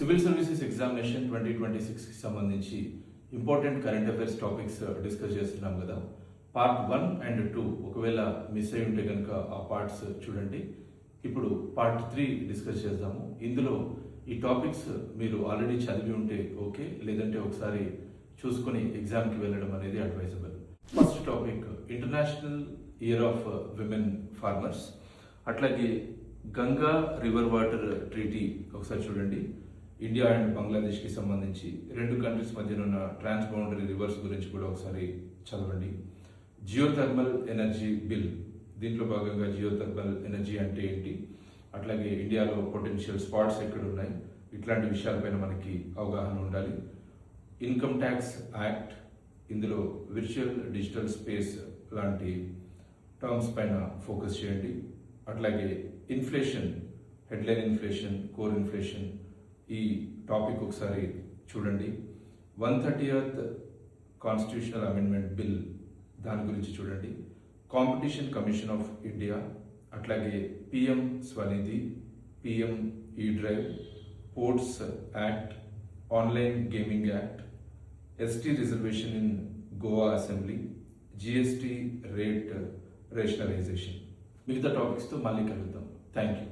Civil services examination 2026కి సంబంధించి important current affairs topics discuss చేస్తున్నాం కదా. పార్ట్ 1 అండ్ 2 ఒకవేళ మిస్ అయి ఉంటే కనుక ఆ పార్ట్స్ చూడండి. ఇప్పుడు పార్ట్ 3 డిస్కస్ చేద్దాము. ఇందులో ఈ టాపిక్స్ మీరు ఆల్రెడీ చదివి ఉంటే ఓకే, లేదంటే ఒకసారి చూసుకొని ఎగ్జామ్కి వెళ్ళడం అనేది advisable. First topic international year of women farmers. అట్లాగే గంగా రివర్ వాటర్ ట్రీటీ ఒకసారి చూడండి. ఇండియా అండ్ బంగ్లాదేశ్కి సంబంధించి రెండు కంట్రీస్ మధ్యన ఉన్న ట్రాన్స్ బౌండరీ రివర్స్ గురించి కూడా ఒకసారి చదవండి. జియోథర్మల్ ఎనర్జీ బిల్, దీంట్లో భాగంగా జియోథర్మల్ ఎనర్జీ అంటే ఏంటి, అట్లాగే ఇండియాలో పొటెన్షియల్ స్పాట్స్ ఎక్కడ ఉన్నాయి, ఇట్లాంటి విషయాలపైన మనకి అవగాహన ఉండాలి. ఇన్కమ్ ట్యాక్స్ యాక్ట్, ఇందులో విర్చువల్ డిజిటల్ స్పేస్ లాంటి టర్మ్స్ పైన ఫోకస్ చేయండి. అట్లాగే inflation, headline inflation, core inflation, ఈ టాపిక్ ఒకసారి చూడండి. 130th కాన్స్టిట్యూషనల్ అమెండ్మెంట్ బిల్, దాని గురించి చూడండి. కాంపిటీషన్ కమిషన్ ఆఫ్ ఇండియా, అట్లాగే PM Svanidhi, PM e drive, ports act, online gaming act, ST reservation in Goa assembly, GST rate rationalisation. మిగతా టాపిక్స్తో మళ్ళీ కలుద్దాం. Thank you.